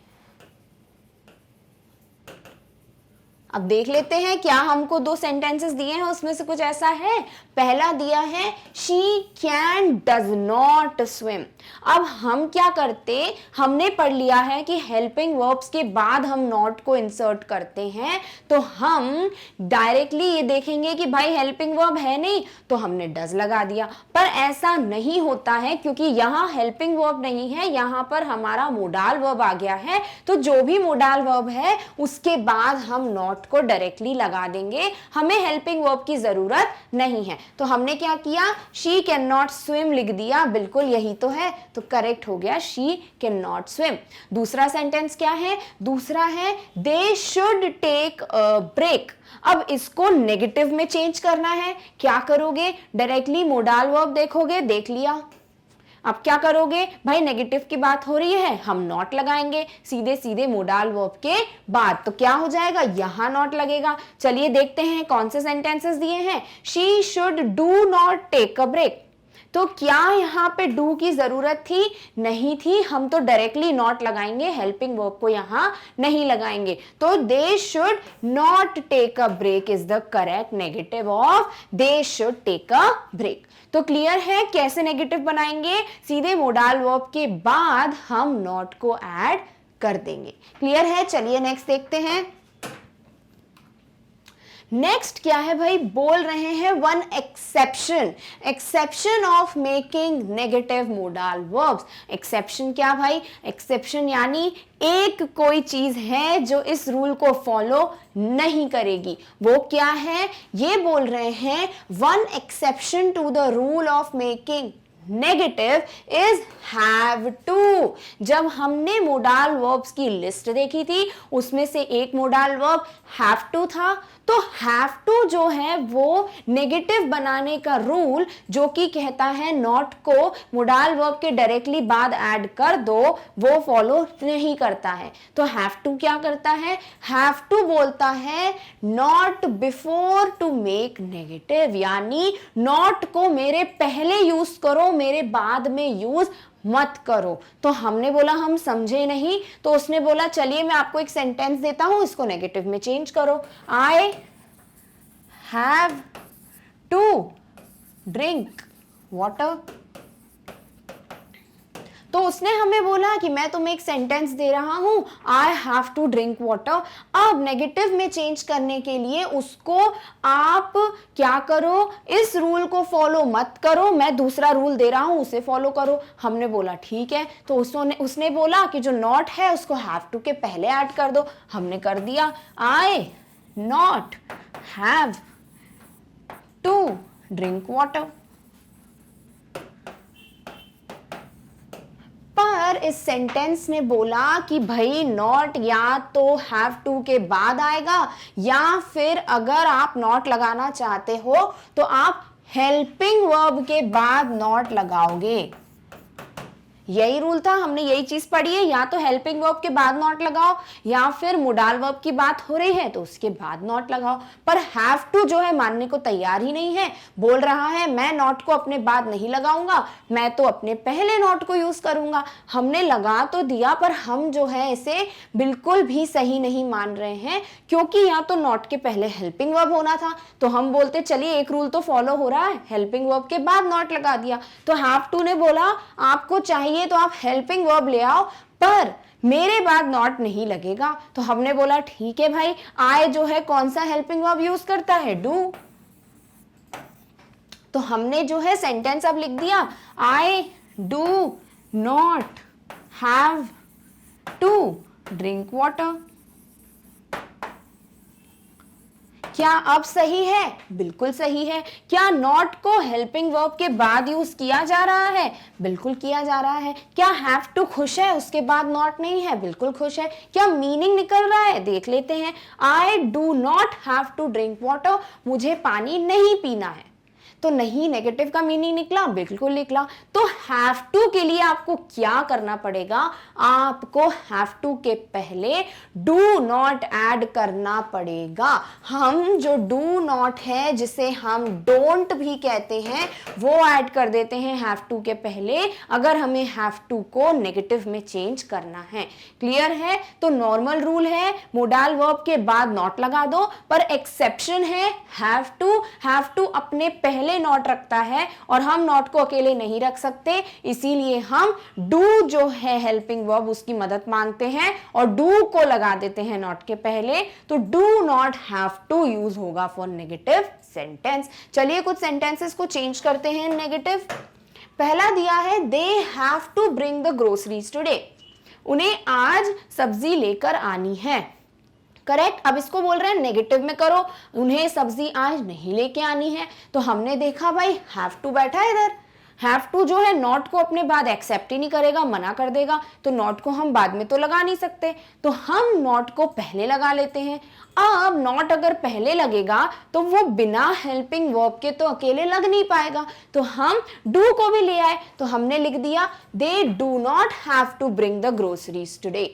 अब देख लेते हैं क्या हमको दो सेंटेंसेस दिए हैं, उसमें से कुछ ऐसा है। पहला दिया है she can does not swim. अब हम क्या करते, हमने पढ़ लिया है कि हेल्पिंग वर्ब्स के बाद हम नॉट को इंसर्ट करते हैं, तो हम डायरेक्टली ये देखेंगे कि भाई हेल्पिंग वर्ब है नहीं, तो हमने डज लगा दिया। पर ऐसा नहीं होता है, क्योंकि यहाँ हेल्पिंग वर्ब नहीं है, यहाँ पर हमारा मोडाल वर्ब आ गया है। तो जो भी मोडाल वर्ब है उसके बाद हम नॉट को डायरेक्टली लगा देंगे, हमें हेल्पिंग वर्ब की जरूरत नहीं है। तो हमने क्या किया? शी कैन नॉट स्विम लिख दिया। बिल्कुल यही तो है, तो करेक्ट हो गया, शी कैन नॉट स्विम। दूसरा सेंटेंस क्या है? दूसरा है they should take a break. अब इसको नेगेटिव में चेंज करना है। क्या करोगे? डायरेक्टली मोडाल वर्ब देखोगे, देख लिया। अब क्या करोगे भाई? नेगेटिव की बात हो रही है, हम नॉट लगाएंगे सीधे सीधे मोडाल वर्ब के बाद। तो क्या हो जाएगा? यहां नॉट लगेगा। चलिए देखते हैं कौन से सेंटेंसेस दिए हैं। She should do not take a break. तो क्या यहाँ पे डू की जरूरत थी? नहीं थी। हम तो डायरेक्टली नॉट लगाएंगे, हेल्पिंग वर्ब को यहाँ नहीं लगाएंगे। तो they should not take a break is the correct negative of they should take a break. तो क्लियर है कैसे नेगेटिव बनाएंगे? सीधे मोडाल वर्ब के बाद हम नॉट को ऐड कर देंगे। क्लियर है? चलिए नेक्स्ट देखते हैं। नेक्स्ट क्या है भाई? बोल रहे हैं one exception of making negative modal verbs. Exception क्या भाई? एक्सेप्शन यानी एक कोई चीज है जो इस रूल को फॉलो नहीं करेगी। वो क्या है? ये बोल रहे हैं one exception to the rule of making negative is have to. जब हमने मोडाल वर्ब्स की लिस्ट देखी थी, उसमें से एक मोडाल वर्ब हैव टू था। तो हैव टू जो है वो नेगेटिव बनाने का रूल, जो कि कहता है नॉट को मोडाल वर्ब के डायरेक्टली बाद ऐड कर दो, वो फॉलो नहीं करता है। तो हैव टू क्या करता है? हैव टू बोलता है not before to make negative, यानी नॉट को मेरे पहले यूज करो, मेरे बाद में यूज मत करो। तो हमने बोला हम समझे नहीं, तो उसने बोला चलिए मैं आपको एक सेंटेंस देता हूं, इसको नेगेटिव में चेंज करो। I have to drink water. तो उसने हमें बोला कि मैं तुम्हें एक सेंटेंस दे रहा हूं, I have to drink water. अब नेगेटिव में चेंज करने के लिए उसको आप क्या करो? इस रूल को फॉलो मत करो, मैं दूसरा रूल दे रहा हूं उसे फॉलो करो। हमने बोला ठीक है। तो उसने बोला कि जो नॉट है उसको हैव टू के पहले ऐड कर दो। हमने कर दिया, I not have to drink water. पर इस सेंटेंस ने बोला कि भाई नॉट या तो हैव टू के बाद आएगा, या फिर अगर आप नॉट लगाना चाहते हो तो आप हेल्पिंग वर्ब के बाद नॉट लगाओगे। यही रूल था, हमने यही चीज पढ़ी है, या तो हेल्पिंग वर्ब के बाद नॉट लगाओ या फिर मोडाल वर्ब की बात हो रही है तो उसके बाद नॉट लगाओ। पर हैव टू जो है मानने को तैयार ही नहीं है, बोल रहा है मैं नॉट को अपने बाद नहीं लगाऊंगा, मैं तो अपने पहले नॉट को यूज करूंगा। हमने लगा तो दिया पर हम जो है इसे बिल्कुल भी सही नहीं मान रहे हैं, क्योंकि यहाँ तो नॉट के पहले हेल्पिंग वर्ब होना था। तो हम बोलते चलिए एक रूल तो फॉलो हो रहा है, हेल्पिंग वर्ब के बाद नॉट लगा दिया। तो हैव टू ने बोला आपको चाहिए तो आप हेल्पिंग वर्ब ले आओ, पर मेरे बाद नॉट नहीं लगेगा। तो हमने बोला ठीक है भाई, आई जो है कौन सा हेल्पिंग वर्ब यूज करता है, डू। तो हमने जो है सेंटेंस अब लिख दिया, I do not have to drink water. क्या अब सही है? बिल्कुल सही है। क्या नॉट को हेल्पिंग वर्ब के बाद यूज किया जा रहा है? बिल्कुल किया जा रहा है। क्या हैव टू खुश है, उसके बाद नॉट नहीं है? बिल्कुल खुश है। क्या मीनिंग निकल रहा है? देख लेते हैं। I do not have to drink water, मुझे पानी नहीं पीना है। तो नहीं नेगेटिव का मीनिंग निकला, बिल्कुल निकला। तो हैव टू के लिए आपको क्या करना पड़ेगा, आपको हैव टू के पहले डू नॉट ऐड करना पड़ेगा। हम जो डू नॉट है जिसे हम डोंट भी कहते हैं वो ऐड कर देते हैं हैव टू के पहले, अगर हमें हैव टू को नेगेटिव में चेंज करना है। क्लियर है? तो नॉर्मल रूल है मोडाल वर्ब के बाद नॉट लगा दो, पर एक्सेप्शन है हैव टू अपने पहले नॉट रखता है और हम नॉट को अकेले नहीं रख सकते, इसीलिए हम डू जो है हेल्पिंग वर्ब उसकी मदद मांगते हैं और डू को लगा देते हैं नॉट के पहले। तो do not have to use होगा फॉर नेगेटिव सेंटेंस। चलिए कुछ सेंटेंसेस को चेंज करते हैं नेगेटिव। पहला दिया है they have to bring the groceries today, उन्हें आज सब्जी लेकर आनी है। करेक्ट। अब इसको बोल रहे हैं नेगेटिव में करो, उन्हें सब्जी आज नहीं लेके आनी है। तो हमने देखा भाई हैव टू बैठा है इधर, हैव टू जो है नॉट को अपने बाद एक्सेप्ट ही नहीं करेगा, मना कर देगा, तो नॉट को हम बाद में तो लगा नहीं सकते, तो हम नॉट को पहले लगा लेते हैं। अब नॉट अगर पहले लगेगा तो वो बिना हेल्पिंग वर्ब के तो अकेले लग नहीं पाएगा, तो हम डू को भी ले आए। तो हमने लिख दिया they do not have to bring the groceries today.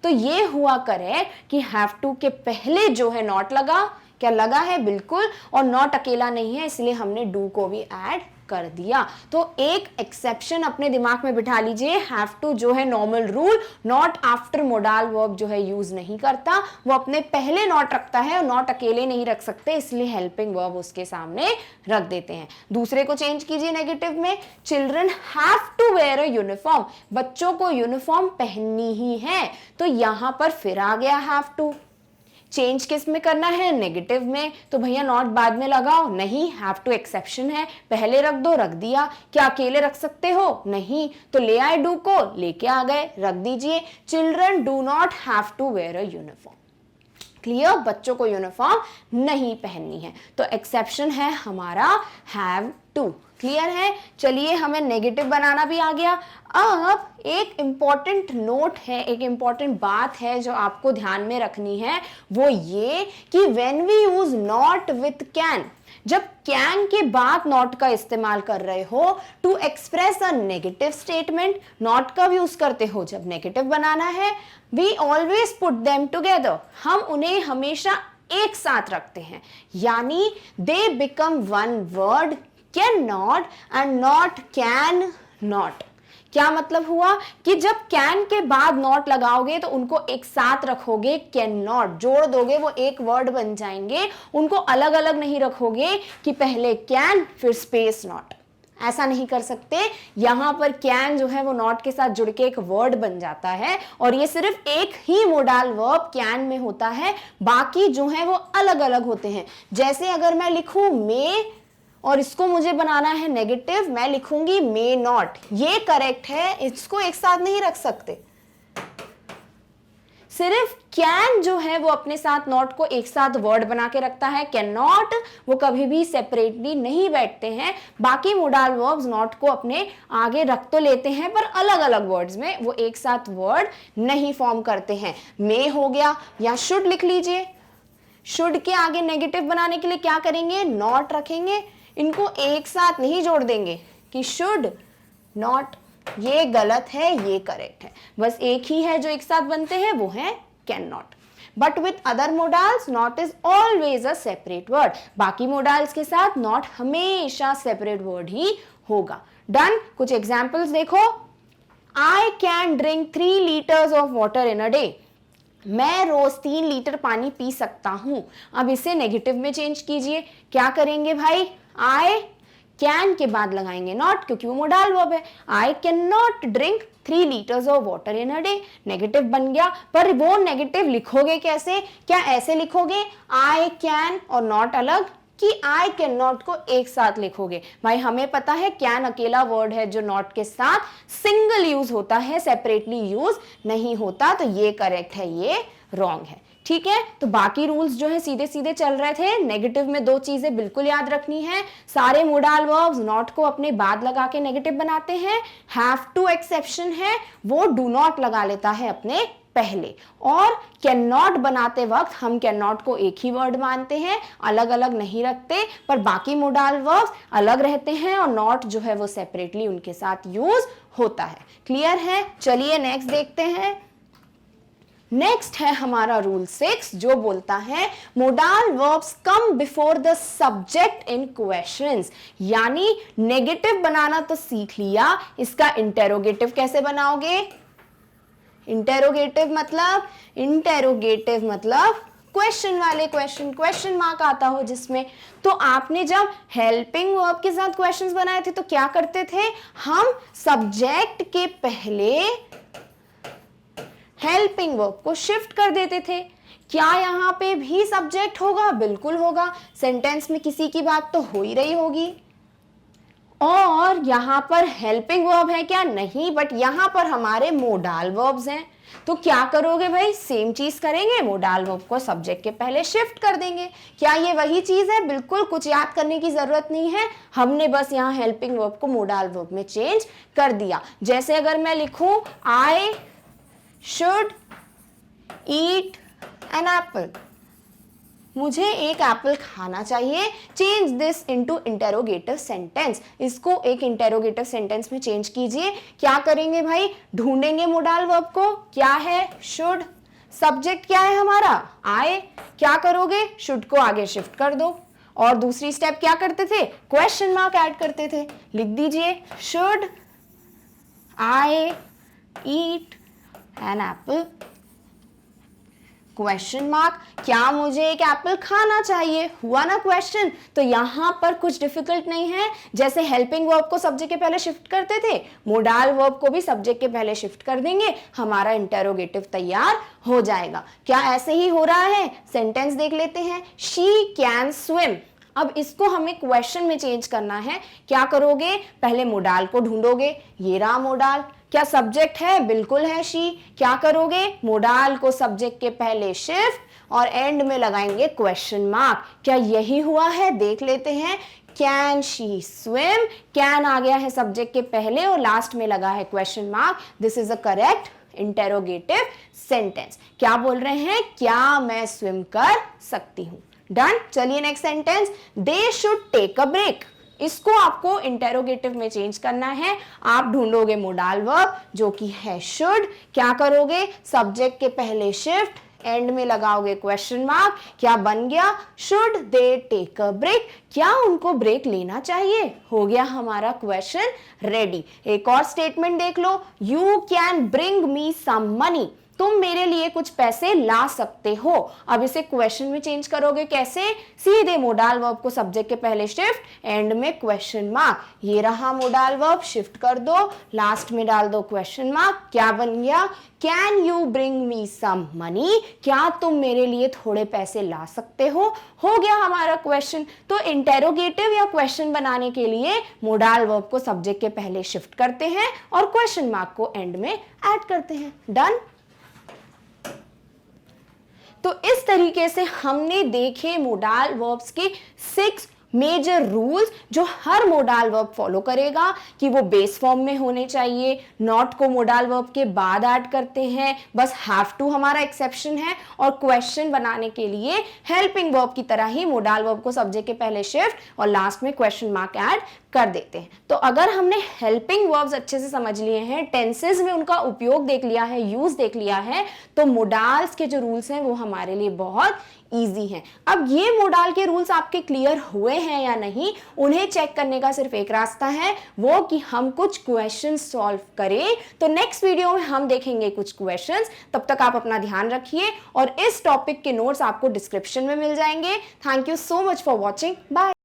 तो ये हुआ करेक्ट कि हैव टू के पहले जो है नॉट लगा, क्या लगा है? बिल्कुल। और नॉट अकेला नहीं है इसलिए हमने डू को भी ऐड कर दिया। तो एक एक्सेप्शन अपने दिमाग में बिठा लीजिए, हैव टू जो है normal rule not after modal verb जो है यूज नहीं करता, वो अपने पहले नॉट रखता है और नॉट अकेले नहीं रख सकते, इसलिए हेल्पिंग वर्ब उसके सामने रख देते हैं। दूसरे को चेंज कीजिए नेगेटिव में, children have to wear a uniform, बच्चों को यूनिफॉर्म पहननी ही है। तो यहां पर फिर आ गया हैव टू। चेंज किस में करना है? नेगेटिव में। तो भैया नॉट बाद में लगाओ, नहीं, हैव टू एक्सेप्शन है, पहले रख दो, रख दिया। क्या अकेले रख सकते हो? नहीं, तो ले आए डू को, लेके आ गए, रख दीजिए। Children do not have to wear a uniform. Clear? बच्चों को यूनिफॉर्म नहीं पहननी है, तो एक्सेप्शन है हमारा हैव टू। क्लियर है? चलिए हमें नेगेटिव बनाना भी आ गया। अब एक इंपॉर्टेंट नोट है, एक इंपॉर्टेंट बात है जो आपको ध्यान में रखनी है, वो ये कि when we use not with can, जब कैन के बाद नॉट का इस्तेमाल कर रहे हो to express a negative statement, not कब यूज करते हो? जब नेगेटिव बनाना है। We always put them together, हम उन्हें हमेशा एक साथ रखते हैं, यानी they become one word, can not and not can not. क्या मतलब हुआ कि जब कैन के बाद नॉट लगाओगे तो उनको एक साथ रखोगे, कैन नॉट जोड़ दोगे, वो एक वर्ड बन जाएंगे, उनको अलग अलग नहीं रखोगे कि पहले कैन फिर स्पेस नॉट, ऐसा नहीं कर सकते। यहां पर कैन जो है वो नॉट के साथ जुड़ के एक वर्ड बन जाता है, और ये सिर्फ एक ही मोडाल वर्ब कैन में होता है, बाकी जो है वो अलग अलग होते हैं। जैसे अगर मैं लिखूं मे और इसको मुझे बनाना है नेगेटिव, मैं लिखूंगी मे नॉट, ये करेक्ट है, इसको एक साथ नहीं रख सकते। सिर्फ कैन जो है वो अपने साथ नॉट को एक साथ वर्ड बना के रखता है, कैन नॉट वो कभी भी सेपरेटली नहीं बैठते हैं। बाकी मोडाल वर्ब्स नॉट को अपने आगे रख तो लेते हैं पर अलग अलग वर्ड्स में वो एक साथ वर्ड नहीं फॉर्म करते हैं। मे हो गया, या शुड लिख लीजिए, शुड के आगे नेगेटिव बनाने के लिए क्या करेंगे? नॉट रखेंगे, इनको एक साथ नहीं जोड़ देंगे कि शुड नॉट ये गलत है, ये करेक्ट है। बस एक ही है जो एक साथ बनते हैं, वो है can not. But with other modals not is always a separate word. बाकी मोडाल्स के साथ नॉट हमेशा सेपरेट वर्ड ही होगा। डन। कुछ एग्जाम्पल्स देखो। I can drink 3 litres of water in a day. मैं रोज 3 लीटर पानी पी सकता हूं। अब इसे नेगेटिव में चेंज कीजिए। क्या करेंगे भाई? आई कैन के बाद लगाएंगे नॉट, क्योंकि वो मोडाल वर्ब है। I can not drink 3 litres of water in a day. Negative बन गया, पर वो नेगेटिव लिखोगे कैसे? क्या ऐसे लिखोगे आई कैन और नॉट अलग, कि आई कैन नॉट को एक साथ लिखोगे? भाई हमें पता है कैन अकेला वर्ड है जो नॉट के साथ सिंगल यूज होता है, सेपरेटली यूज नहीं होता, तो ये करेक्ट है, ये रॉन्ग है। ठीक है, तो बाकी रूल्स जो है सीधे सीधे चल रहे थे। नेगेटिव में 2 चीजें बिल्कुल याद रखनी है। सारे मोडाल वर्ब्स नॉट को अपने बाद लगा के नेगेटिव बनाते हैं। हैव टू एक्सेप्शन है, वो डू नॉट लगा लेता है अपने पहले। और कैन नॉट बनाते वक्त हम कैन नॉट को एक ही वर्ड मानते हैं, अलग अलग नहीं रखते, पर बाकी मोडाल वर्ब्स अलग रहते हैं और नॉट जो है वो सेपरेटली उनके साथ यूज होता है। क्लियर है? चलिए नेक्स्ट देखते हैं। नेक्स्ट है हमारा रूल 6, जो बोलता है modal verbs come before the subject in questions. यानी नेगेटिव बनाना तो सीख लिया, इसका इंटेरोगेटिव कैसे बनाओगे? इंटेरोगेटिव मतलब क्वेश्चन वाले क्वेश्चन मार्क आता हो जिसमें। तो आपने जब हेल्पिंग वर्ब के साथ क्वेश्चंस बनाए थे तो क्या करते थे? हम सब्जेक्ट के पहले हेल्पिंग वर्ब को शिफ्ट कर देते थे। क्या यहां पे भी सब्जेक्ट होगा? बिल्कुल होगा। सेंटेंस में किसी की बात तो हो ही रही होगी। और यहां पर हेल्पिंग वर्ब है क्या? नहीं, बट यहां पर हमारे मोडाल वर्ब्स हैं। तो क्या करोगे भाई? सेम चीज करेंगे, मोडाल वर्ब को सब्जेक्ट के पहले शिफ्ट कर देंगे। क्या ये वही चीज है? बिल्कुल, कुछ याद करने की जरूरत नहीं है। हमने बस यहाँ हेल्पिंग वर्ब को मोडाल वर्ब में चेंज कर दिया। जैसे अगर मैं लिखूं I should eat an apple, मुझे एक एप्पल खाना चाहिए। Change this into interrogative sentence. इसको एक इंटेरोगेटिव सेंटेंस में चेंज कीजिए। क्या करेंगे भाई? ढूंढेंगे मोडाल वर्ब को। क्या है? शुड। सब्जेक्ट क्या है हमारा? आई। क्या करोगे? शुड को आगे शिफ्ट कर दो। और दूसरी स्टेप क्या करते थे? क्वेश्चन मार्क ऐड करते थे। लिख दीजिए should I eat an apple, question mark. क्या मुझे एक एप्पल खाना चाहिए? हुआ ना क्वेश्चन। तो यहां पर कुछ डिफिकल्ट नहीं है। जैसे हेल्पिंग वर्ब को सब्जेक्ट के पहले शिफ्ट करते थे, मोडाल वर्ब को भी सब्जेक्ट के पहले शिफ्ट कर देंगे, हमारा इंटेरोगेटिव तैयार हो जाएगा। क्या ऐसे ही हो रहा है? सेंटेंस देख लेते हैं। She can swim. अब इसको हमें क्वेश्चन में चेंज करना है। क्या करोगे? पहले मोडाल को ढूंढोगे। ये रहा मोडाल। क्या सब्जेक्ट है? बिल्कुल है, शी। क्या करोगे? मोडाल को सब्जेक्ट के पहले शिफ्ट और एंड में लगाएंगे क्वेश्चन मार्क। क्या यही हुआ है? देख लेते हैं। कैन शी स्विम, कैन आ गया है सब्जेक्ट के पहले और लास्ट में लगा है question mark. This is a correct interrogative sentence. क्या बोल रहे हैं? क्या मैं स्विम कर सकती हूं। डन। चलिए next sentence. They should take a break. इसको आपको इंटेरोगेटिव में चेंज करना है। आप ढूंढोगे मोडाल वर्ब जो कि है शुड। क्या करोगे? सब्जेक्ट के पहले शिफ्ट, एंड में लगाओगे क्वेश्चन मार्क। क्या बन गया? Should they take a break. क्या उनको ब्रेक लेना चाहिए? हो गया हमारा क्वेश्चन रेडी। एक और स्टेटमेंट देख लो। You can bring me some money. तुम मेरे लिए कुछ पैसे ला सकते हो। अब इसे क्वेश्चन में चेंज करोगे कैसे? सीधे मोडाल वर्ब को सब्जेक्ट के पहले शिफ्ट, एंड में क्वेश्चन मार्क। ये रहा मोडाल वर्ब, शिफ्ट कर दो, लास्ट में डाल दो क्वेश्चन मार्क। क्या बन गया? Can you bring me some money. क्या तुम मेरे लिए थोड़े पैसे ला सकते हो। हो गया हमारा क्वेश्चन। तो इंटेरोगेटिव या क्वेश्चन बनाने के लिए मोडाल वर्ब को सब्जेक्ट के पहले शिफ्ट करते हैं और क्वेश्चन मार्क को एंड में ऐड करते हैं। डन। तो इस तरीके से हमने देखे मोडाल वर्ब्स के 6 मेजर रूल्स जो हर मोडाल वर्ब फॉलो करेगा कि वो बेस फॉर्म में होने चाहिए, नॉट को मोडाल वर्ब के बाद ऐड करते हैं, बस हैव टू हमारा एक्सेप्शन है, और क्वेश्चन बनाने के लिए हेल्पिंग वर्ब की तरह ही मोडाल वर्ब को सब्जेक्ट के पहले शिफ्ट और लास्ट में क्वेश्चन मार्क ऐड कर देते हैं। तो अगर हमने हेल्पिंग वर्ब्स अच्छे से समझ लिए हैं, टेंसेस में उनका उपयोग देख लिया है, यूज देख लिया है, तो मोडाल्स के जो रूल्स हैं वो हमारे लिए बहुत इजी हैं। अब ये मोडाल के रूल्स आपके क्लियर हुए हैं या नहीं, उन्हें चेक करने का सिर्फ एक रास्ता है, वो कि हम कुछ क्वेश्चन सॉल्व करें। तो नेक्स्ट वीडियो में हम देखेंगे कुछ क्वेश्चंस। तब तक आप अपना ध्यान रखिए, और इस टॉपिक के नोट्स आपको डिस्क्रिप्शन में मिल जाएंगे। Thank you so much for watching. Bye.